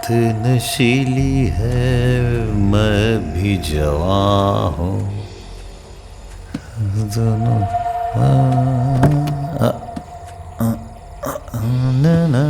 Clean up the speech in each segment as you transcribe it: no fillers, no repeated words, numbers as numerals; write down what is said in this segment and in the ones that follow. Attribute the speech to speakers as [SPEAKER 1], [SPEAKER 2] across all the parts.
[SPEAKER 1] रात नशीली है, मैं भी जवां हूँ। दोनों ना ना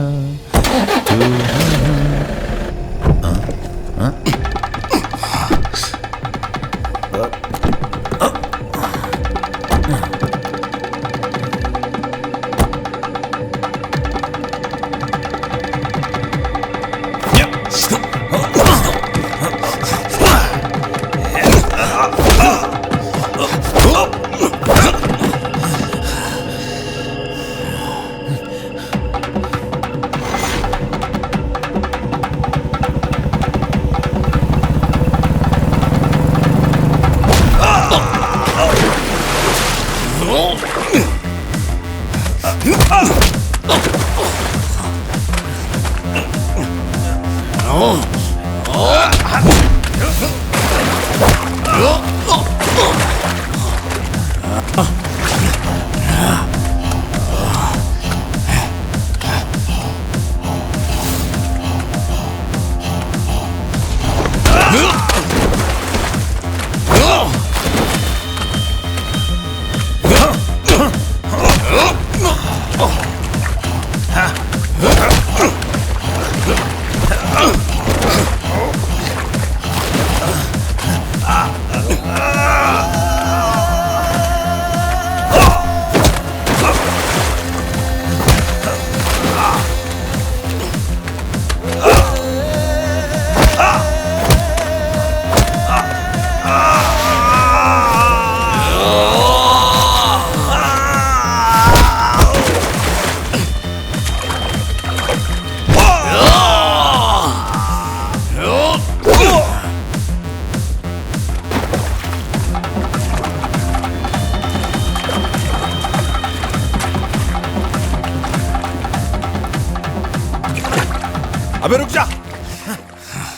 [SPEAKER 2] अबे रुक जा,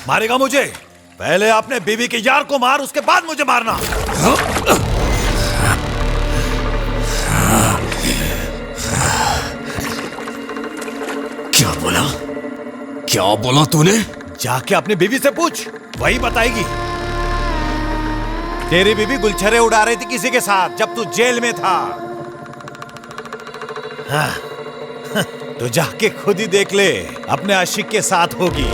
[SPEAKER 2] मारेगा मुझे? पहले अपने बीवी के यार को मार, उसके बाद मुझे मारना।
[SPEAKER 3] क्या बोला? क्या बोला तूने?
[SPEAKER 2] जाके अपनी बीवी से पूछ, वही बताएगी। तेरी बीवी गुलछरे उड़ा रही थी किसी के साथ जब तू जेल में था। हाँ, तो जाके खुद ही देख ले, अपने आशिक के साथ होगी।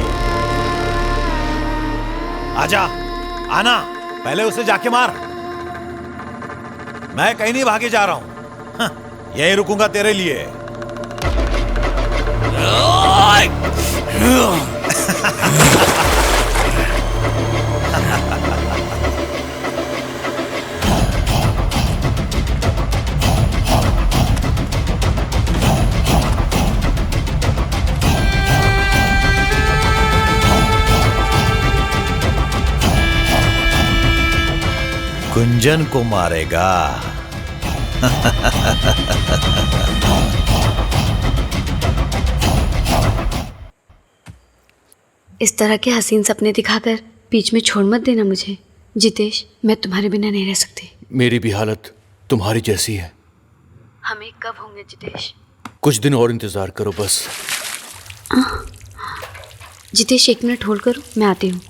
[SPEAKER 2] आजा, आना, पहले उसे जाके मार। मैं कहीं नहीं भागे जा रहा हूं। हाँ, यहीं रुकूंगा तेरे लिए। गुंजन को मारेगा।
[SPEAKER 4] इस तरह के हसीन सपने दिखाकर बीच में छोड़ मत देना मुझे जितेश। मैं तुम्हारे बिना नहीं रह सकती।
[SPEAKER 3] मेरी भी हालत तुम्हारी जैसी है।
[SPEAKER 4] हम एक कब होंगे जितेश?
[SPEAKER 3] कुछ दिन और इंतजार करो बस।
[SPEAKER 4] जितेश 1 मिनट होल्ड करो, मैं आती हूँ।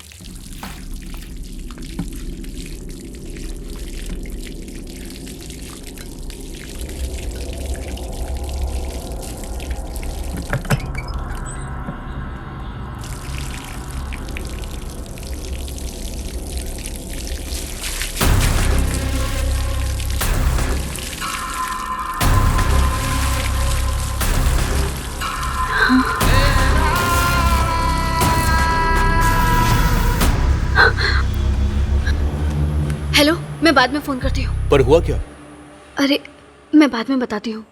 [SPEAKER 4] हेलो, मैं बाद में फोन करती हूँ।
[SPEAKER 3] पर हुआ क्या?
[SPEAKER 4] अरे मैं बाद में बताती हूँ।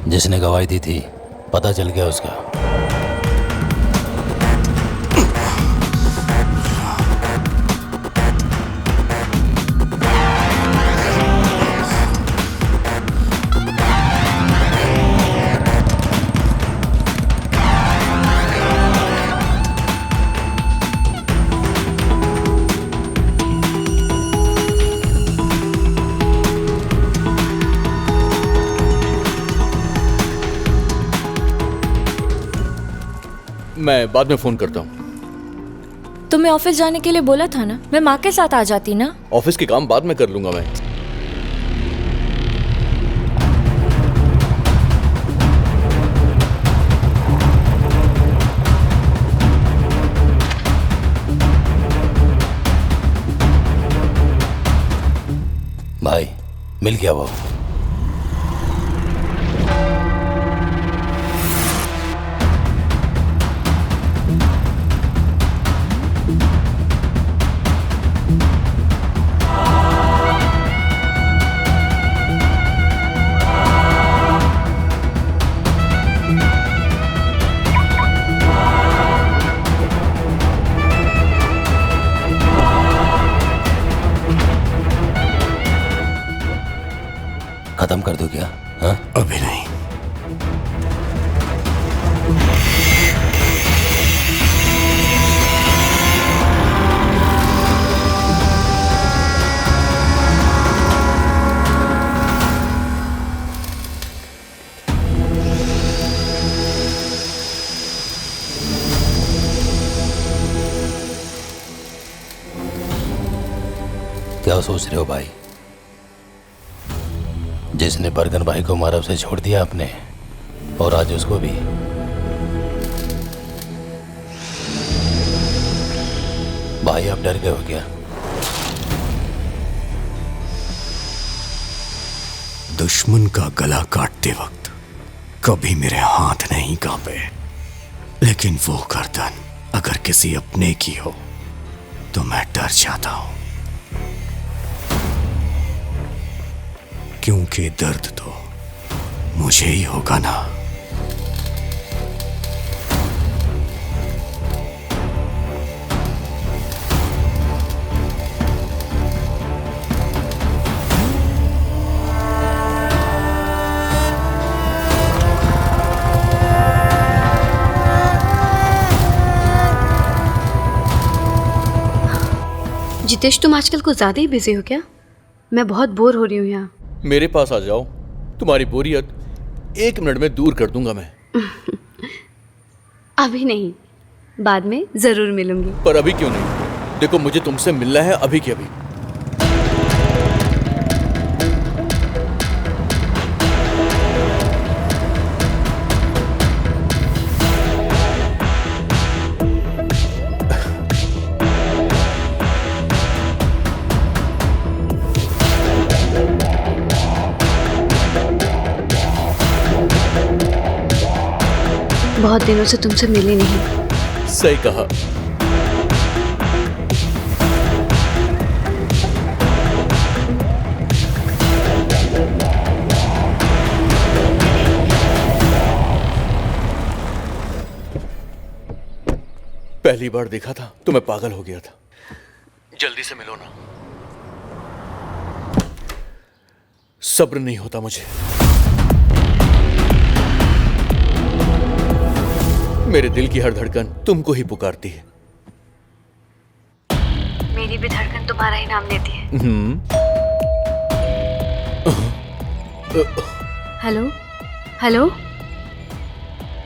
[SPEAKER 1] जिसने गवाही दी थी पता चल गया उसका।
[SPEAKER 3] मैं बाद में फोन करता हूँ।
[SPEAKER 5] तुम्हें ऑफिस जाने के लिए बोला था ना, मैं माँ के साथ आ जाती ना।
[SPEAKER 3] ऑफिस के काम बाद में कर लूंगा मैं।
[SPEAKER 1] भाई मिल गया वो। खत्म कर दो क्या? हाँ?
[SPEAKER 3] अभी नहीं।
[SPEAKER 1] क्या सोच रहे हो भाई? जिसने बरगन भाई को मारा उसे छोड़ दिया आपने, और आज उसको भी। भाई आप डर गए हो क्या?
[SPEAKER 3] दुश्मन का गला काटते वक्त कभी मेरे हाथ नहीं कांपे, लेकिन वो गर्दन अगर किसी अपने की हो तो मैं डर जाता हूं, क्योंकि दर्द तो मुझे ही होगा ना।
[SPEAKER 4] जितेश, तुम आजकल कुछ ज्यादा ही बिजी हो क्या? मैं बहुत बोर हो रही हूँ यहाँ।
[SPEAKER 3] मेरे पास आ जाओ, तुम्हारी बोरियत 1 मिनट में दूर कर दूंगा मैं।
[SPEAKER 4] अभी नहीं, बाद में जरूर मिलूंगी।
[SPEAKER 3] पर अभी क्यों नहीं? देखो मुझे तुमसे मिलना है अभी के अभी।
[SPEAKER 4] बहुत दिनों से तुमसे मिली नहीं।
[SPEAKER 3] सही कहा। पहली बार देखा था तो मैं पागल हो गया था। जल्दी से मिलो ना। सब्र नहीं होता मुझे। मेरे दिल की हर धड़कन तुमको ही पुकारती है।
[SPEAKER 4] मेरी भी धड़कन तुम्हारा ही नाम लेती है। Hello, hello.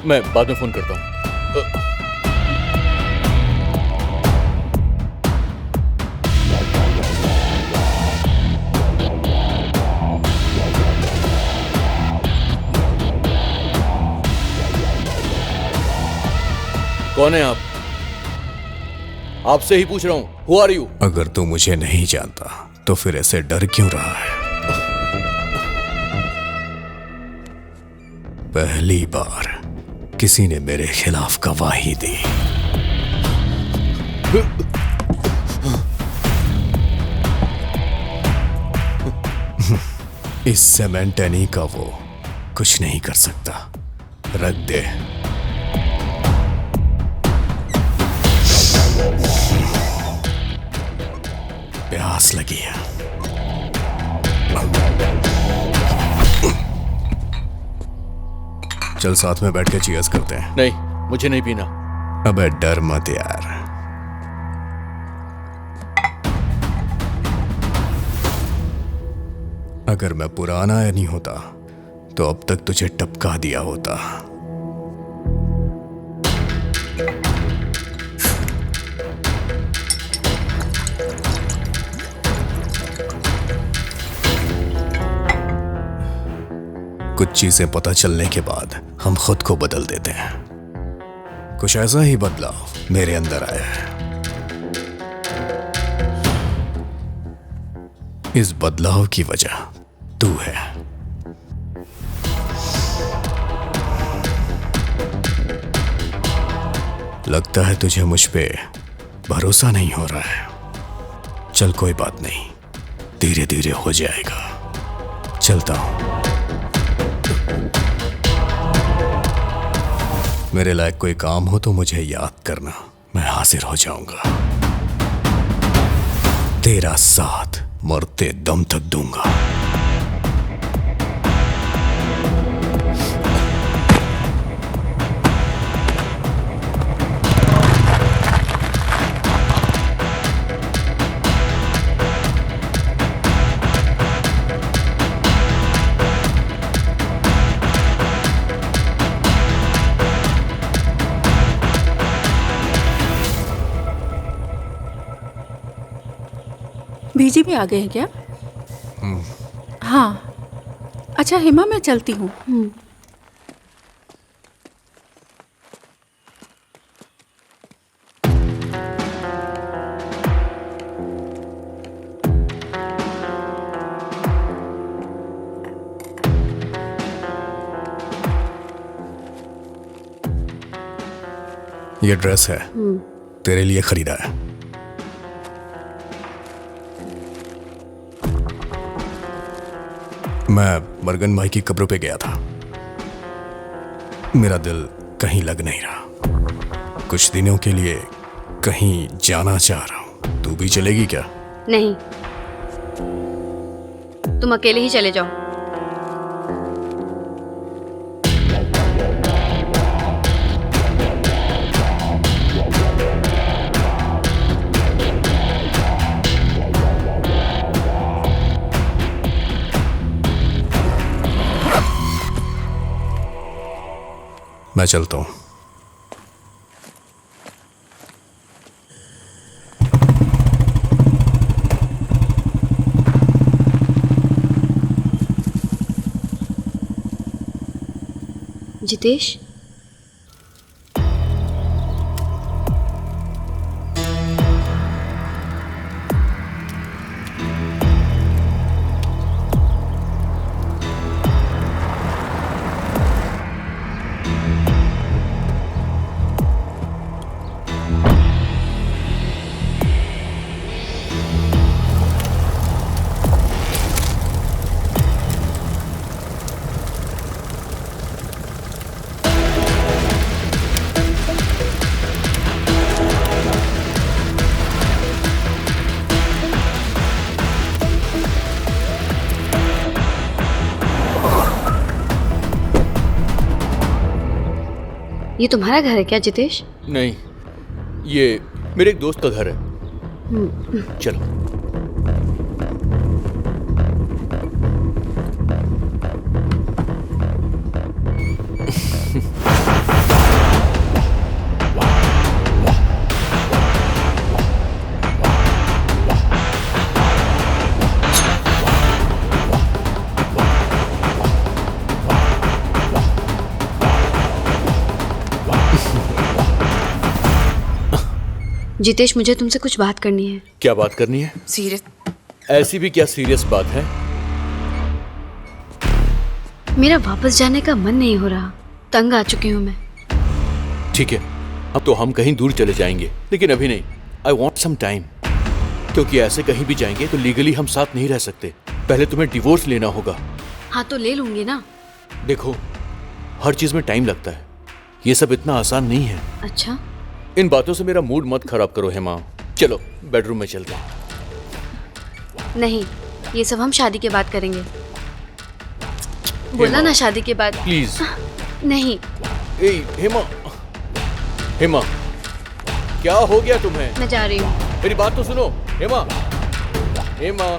[SPEAKER 6] मैं बाद में फोन करता हूँ। कौन है आप? आपसे ही पूछ रहा हूं। Who are you?
[SPEAKER 3] अगर तू मुझे नहीं जानता तो फिर ऐसे डर क्यों रहा है? पहली बार किसी ने मेरे खिलाफ गवाही दी। इस सेमेंटेनी का वो कुछ नहीं कर सकता। रख दे। प्यास लगी है। चल साथ में बैठ के चीयर्स करते हैं।
[SPEAKER 6] नहीं, मुझे नहीं पीना।
[SPEAKER 3] अबे डर मत यार। अगर मैं पुराना नहीं होता तो अब तक तुझे टपका दिया होता। कुछ चीजें पता चलने के बाद हम खुद को बदल देते हैं। कुछ ऐसा ही बदलाव मेरे अंदर आया है। इस बदलाव की वजह तू है। लगता है तुझे मुझ पे भरोसा नहीं हो रहा है। चल कोई बात नहीं, धीरे धीरे हो जाएगा। चलता हूं। मेरे लायक कोई काम हो तो मुझे याद करना, मैं हाजिर हो जाऊंगा। तेरा साथ मरते दम तक दूंगा।
[SPEAKER 7] बीजी भी आ गए हैं क्या? हाँ। अच्छा हेमा, मैं चलती हूँ।
[SPEAKER 3] ये ड्रेस है, तेरे लिए खरीदा है। मैं मरगन भाई की कब्रों पे गया था। मेरा दिल कहीं लग नहीं रहा। कुछ दिनों के लिए कहीं जाना चाह रहा हूं। तू भी चलेगी क्या?
[SPEAKER 4] नहीं, तुम अकेले ही चले जाओ।
[SPEAKER 3] मैं चलता हूं।
[SPEAKER 4] जितेश, ये तुम्हारा घर है क्या जितेश?
[SPEAKER 6] नहीं, ये मेरे एक दोस्त का घर है। चलो।
[SPEAKER 4] जितेश, मुझे तुमसे कुछ बात करनी है।
[SPEAKER 6] क्या बात करनी है?
[SPEAKER 8] सीरियस?
[SPEAKER 6] ऐसी भी क्या सीरियस बात है?
[SPEAKER 4] मेरा वापस जाने का मन नहीं हो रहा, तंग आ चुकी हूँ मैं।
[SPEAKER 6] ठीक है, अब तो हम कहीं दूर चले जाएंगे, लेकिन अभी नहीं। आई वॉन्ट सम टाइम, क्योंकि ऐसे कहीं भी जाएंगे तो लीगली हम साथ नहीं रह सकते। पहले तुम्हें डिवोर्स लेना होगा।
[SPEAKER 4] हाँ तो ले लूंगी ना।
[SPEAKER 6] देखो, हर चीज में टाइम लगता है, ये सब इतना आसान नहीं है।
[SPEAKER 4] अच्छा,
[SPEAKER 6] इन बातों से मेरा मूड मत खराब करो हेमा। चलो बेडरूम में चलते हैं।
[SPEAKER 4] नहीं, ये सब हम शादी के बाद करेंगे। बोला ना शादी के बाद।
[SPEAKER 6] प्लीज।
[SPEAKER 4] नहीं।
[SPEAKER 6] ए हेमा, हेमा क्या हो गया तुम्हें?
[SPEAKER 4] मैं जा रही हूँ।
[SPEAKER 6] मेरी बात तो सुनो हेमा। हेमा,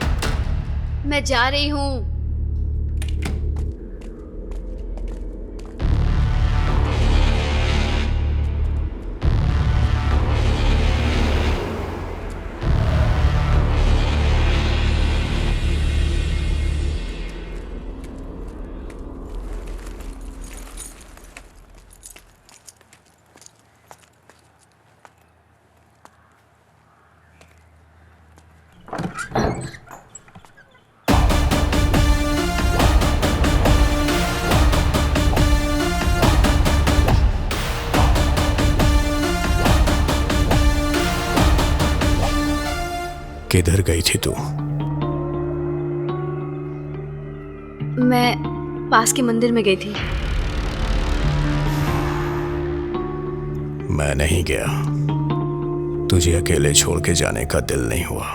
[SPEAKER 4] मैं जा रही हूँ।
[SPEAKER 3] किधर गई थी तू?
[SPEAKER 4] मैं पास के मंदिर में गई थी।
[SPEAKER 3] मैं नहीं गया। तुझे अकेले छोड़ के जाने का दिल नहीं हुआ।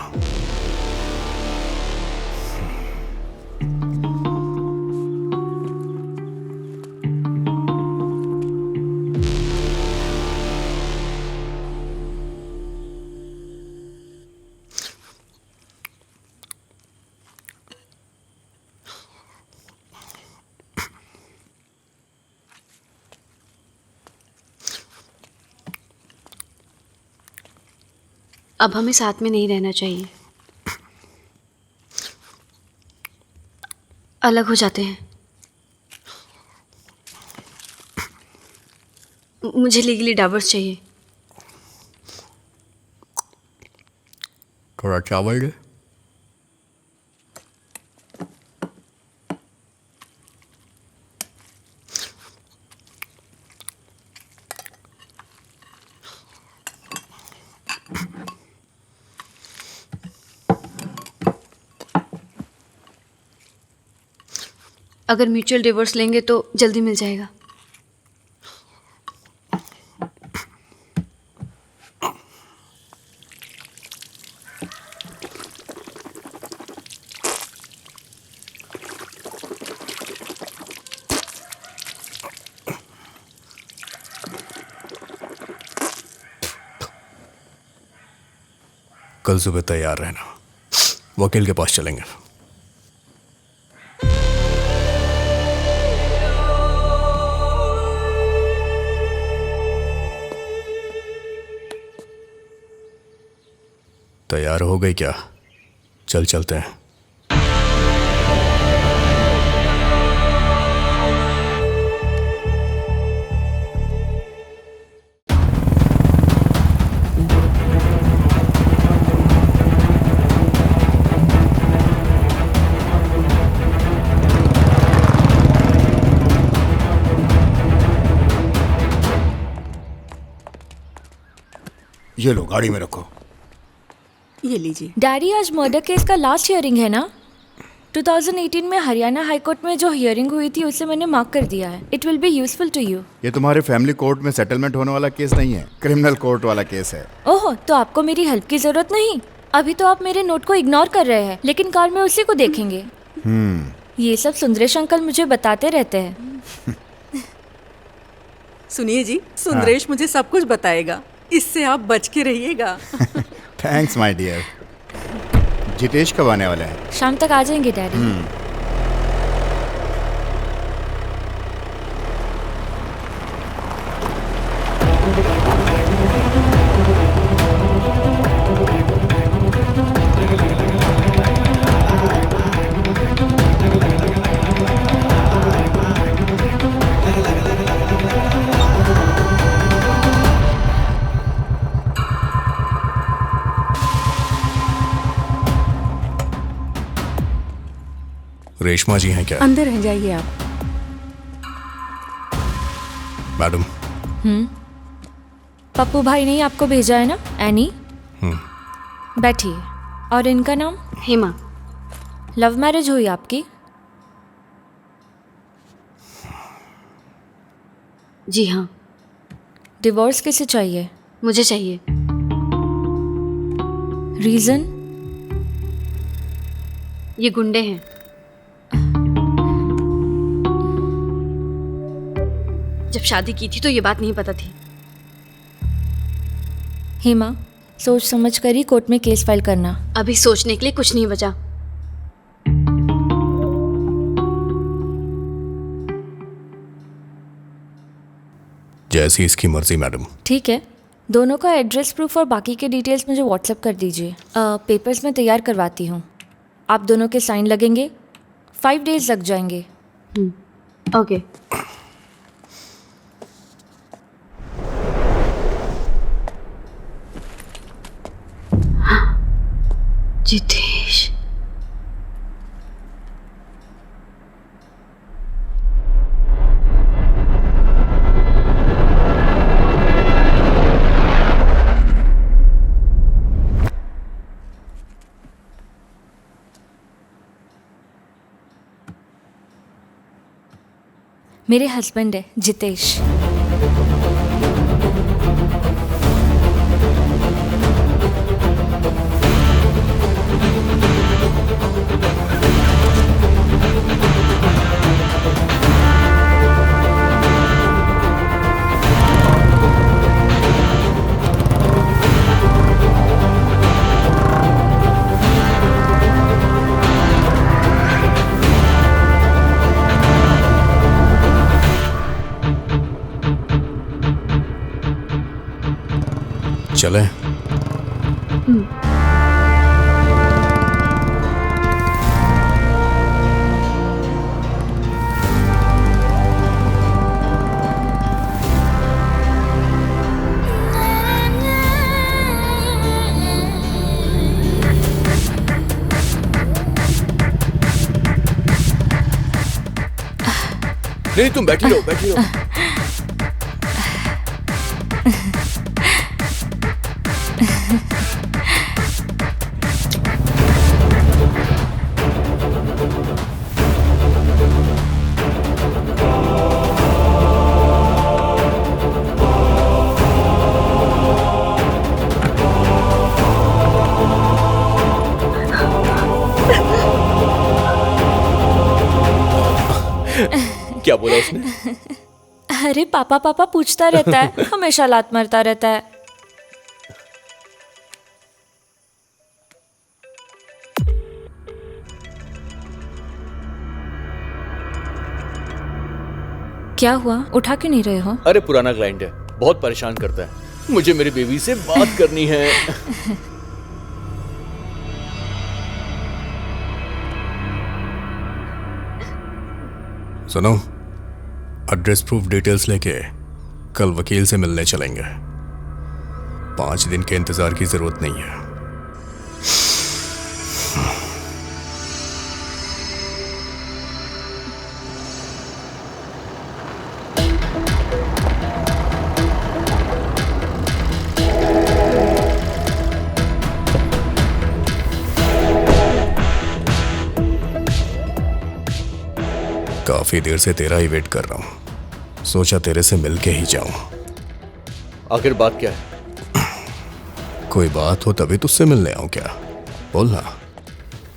[SPEAKER 4] अब हमें साथ में नहीं रहना चाहिए, अलग हो जाते हैं। मुझे लीगली डिवोर्स चाहिए।
[SPEAKER 3] थोड़ा चावल दे।
[SPEAKER 4] अगर म्यूचुअल डिवोर्स लेंगे तो जल्दी मिल जाएगा।
[SPEAKER 3] कल सुबह तैयार रहना, वकील के पास चलेंगे। तैयार हो गई क्या? चल चलते हैं।
[SPEAKER 9] ये लो, गाड़ी में रखो।
[SPEAKER 7] ये लीजिए।
[SPEAKER 5] डैडी, आज मर्डर केस का लास्ट हियरिंग है ना? 2018 में हरियाणा हाई कोर्ट में जो हियरिंग हुई थी उसे मैंने मार्क कर दिया है। It will be useful to you.
[SPEAKER 9] ये तुम्हारे फैमिली कोर्ट में सेटलमेंट होने वाला केस नहीं है, क्रिमिनल कोर्ट वाला केस है।
[SPEAKER 5] ओहो, तो आपको मेरी हेल्प की जरूरत नहीं? अभी तो आप मेरे नोट को इग्नोर कर रहे हैं, लेकिन कार में उसी को देखेंगे। ये सब सुंदरेश अंकल मुझे बताते रहते हैं।
[SPEAKER 7] सुनिए जी, सुंदरेश मुझे सब कुछ बताएगा, इससे आप बच के रहिएगा।
[SPEAKER 9] Thanks my dear. जितेश कब आने वाला है?
[SPEAKER 5] शाम तक आ जाएंगे डैडी।
[SPEAKER 3] रेशमा जी हैं क्या?
[SPEAKER 7] अंदर रह जाइए आप।
[SPEAKER 3] मैडम,
[SPEAKER 5] पप्पू भाई ने ही आपको भेजा है ना, एनी? बैठिए। और इनका नाम?
[SPEAKER 4] हेमा।
[SPEAKER 5] लव मैरिज हुई आपकी?
[SPEAKER 4] जी हाँ।
[SPEAKER 5] डिवोर्स किसे चाहिए?
[SPEAKER 4] मुझे चाहिए।
[SPEAKER 5] रीज़न?
[SPEAKER 4] ये गुंडे हैं। जब शादी की थी तो ये बात नहीं पता थी।
[SPEAKER 5] हेमा, सोच समझ कर ही कोर्ट में केस फाइल करना।
[SPEAKER 4] अभी सोचने के लिए कुछ नहीं बचा।
[SPEAKER 3] जैसी इसकी मर्जी मैडम।
[SPEAKER 5] ठीक है, दोनों का एड्रेस प्रूफ और बाकी के डिटेल्स मुझे व्हाट्सएप कर दीजिए। पेपर्स मैं तैयार करवाती हूँ। आप दोनों के साइन लगेंगे। 5 डेज लग जाएंगे।
[SPEAKER 4] ओके। जितेश।
[SPEAKER 5] मेरे हस्बैंड है जितेश।
[SPEAKER 3] चलें?
[SPEAKER 6] नहीं, तुम बैठी रहो, बैठी रहो। क्या बोला उसने?
[SPEAKER 5] अरे पापा पापा पूछता रहता है, हमेशा लात मारता रहता है। क्या हुआ, उठा क्यों नहीं रहे हो?
[SPEAKER 6] अरे पुराना क्लाइंट है, बहुत परेशान करता है। मुझे मेरी बेबी से बात करनी है।
[SPEAKER 3] सुनो, एड्रेस प्रूफ डिटेल्स लेके कल वकील से मिलने चलेंगे। 5 दिन के इंतजार की जरूरत नहीं है। काफी देर से तेरा ही वेट कर रहा हूं। सोचा तेरे से मिलके ही जाऊं।
[SPEAKER 6] आखिर बात क्या है?
[SPEAKER 3] कोई बात हो तभी तुझसे मिलने आऊं क्या? बोलना।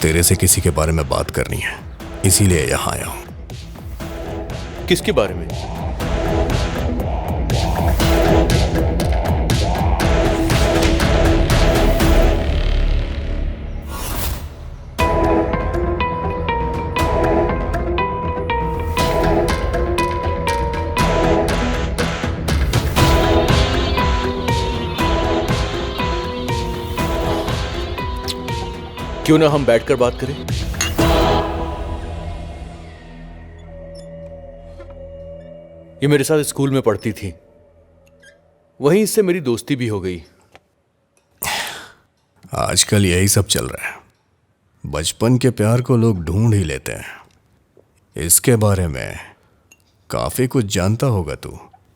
[SPEAKER 3] तेरे से किसी के बारे में बात करनी है, इसीलिए यहां आया हूं।
[SPEAKER 6] किसके बारे में? क्यों ना हम बैठकर बात करें? ये मेरे साथ स्कूल में पढ़ती थी, वहीं इससे मेरी दोस्ती भी हो गई।
[SPEAKER 3] आजकल यही सब चल रहा है। बचपन के प्यार को लोग ढूंढ ही लेते हैं, इसके बारे में काफी कुछ जानता होगा तू,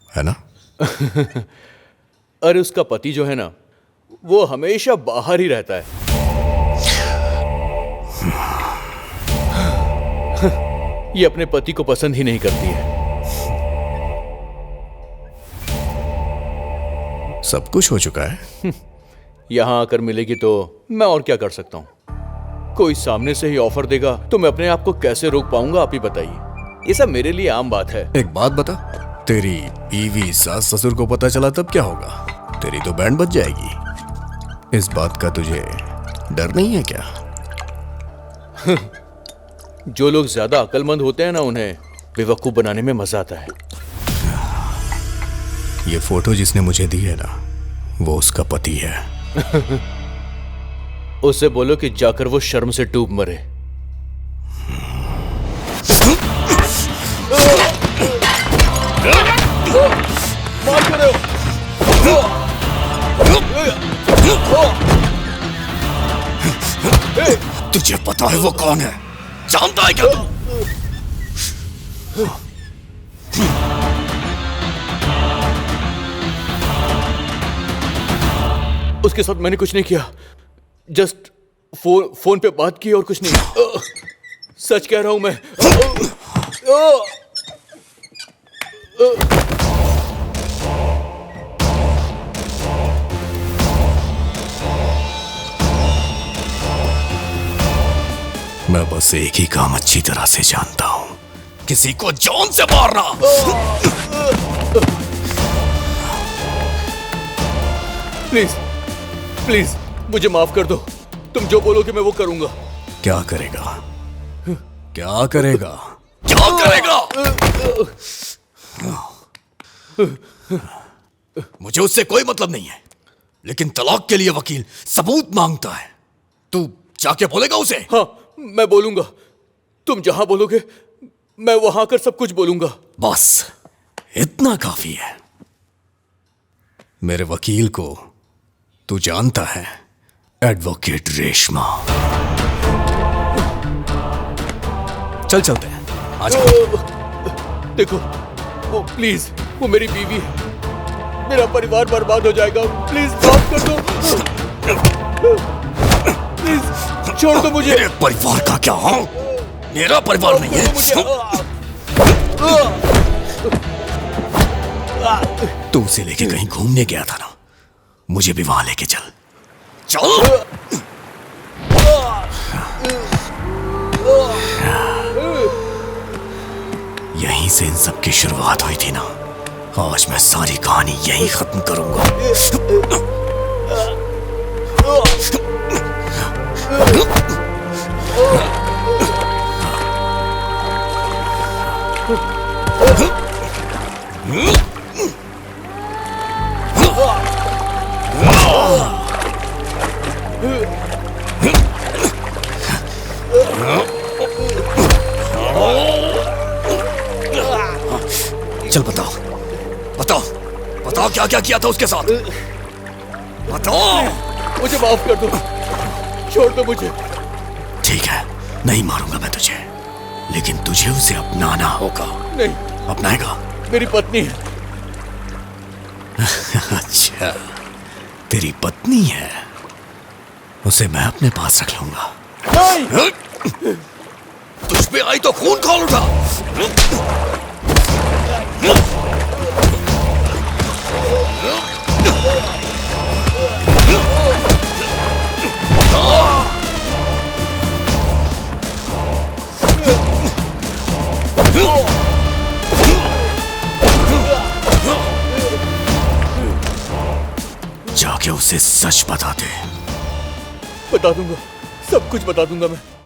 [SPEAKER 3] है ना?
[SPEAKER 6] अरे उसका पति जो है ना, वो हमेशा बाहर ही रहता है। ये अपने पति को पसंद ही नहीं करती है।
[SPEAKER 3] सब कुछ हो चुका है।
[SPEAKER 6] यहां आकर मिलेगी तो मैं और क्या कर सकता हूं? कोई सामने से ही ऑफर देगा तो मैं अपने आप को कैसे रोक पाऊंगा, आप ही बताइए। ये सब मेरे लिए आम बात है।
[SPEAKER 3] एक बात बता, तेरी बीवी सास ससुर को पता चला तब क्या होगा? तेरी तो बैंड बज जाएगी। इस बात का तुझे डर नहीं है क्या?
[SPEAKER 6] जो लोग ज्यादा अक्लमंद होते हैं ना, उन्हें बेवकूफ बनाने में मजा आता है।
[SPEAKER 3] ये फोटो जिसने मुझे दी है ना, वो उसका पति है।
[SPEAKER 6] उससे बोलो कि जाकर वो शर्म से डूब मरे।
[SPEAKER 3] तुझे पता है वो कौन है? जानता है क्या तू?
[SPEAKER 6] उसके साथ मैंने कुछ नहीं किया, जस्ट फोन पे बात की और कुछ नहीं। सच कह रहा हूं मैं।
[SPEAKER 3] मैं बस एक ही काम अच्छी तरह से जानता हूं, किसी को जान से मारना।
[SPEAKER 6] प्लीज प्लीज मुझे माफ कर दो। तुम जो बोलोगे मैं वो करूंगा।
[SPEAKER 3] क्या करेगा? क्या करेगा? क्या करेगा? मुझे उससे कोई मतलब नहीं है, लेकिन तलाक के लिए वकील सबूत मांगता है। तू जाके बोलेगा उसे?
[SPEAKER 6] हाँ, मैं बोलूंगा। तुम जहां बोलोगे मैं वहां कर सब कुछ बोलूंगा।
[SPEAKER 3] बस इतना काफी है। मेरे वकील को तू जानता है, एडवोकेट रेशमा। चल चलते हैं, आज।
[SPEAKER 6] देखो, वो प्लीज, वो मेरी बीवी है। मेरा परिवार बर्बाद हो जाएगा। प्लीज माफ कर दो। प्लीज छोड़ दो मुझे।
[SPEAKER 3] मेरे परिवार का क्या? हाँ, मेरा परिवार नहीं है। तू उसे लेके कहीं घूमने गया था ना, मुझे भी वहां लेके चल। चल। यहीं से इन सब की शुरुआत हुई थी ना। आज मैं सारी कहानी यहीं खत्म करूंगा। चल बताओ, बताओ, बताओ क्या क्या किया था उसके साथ? बताओ।
[SPEAKER 6] मुझे माफ कर दो, छोड़ दो मुझे।
[SPEAKER 3] ठीक है, नहीं मारूंगा मैं तुझे, लेकिन तुझे उसे अपनाना होगा।
[SPEAKER 6] नहीं।
[SPEAKER 3] अपनाएगा?
[SPEAKER 6] मेरी पत्नी है।
[SPEAKER 3] अच्छा, तेरी पत्नी है, उसे मैं अपने पास रख लूंगा।
[SPEAKER 6] नहीं।
[SPEAKER 3] तुझ पे आई तो खून खौल उठा। जाके उसे सच बता दे।
[SPEAKER 6] बता दूंगा, सब कुछ बता दूंगा मैं।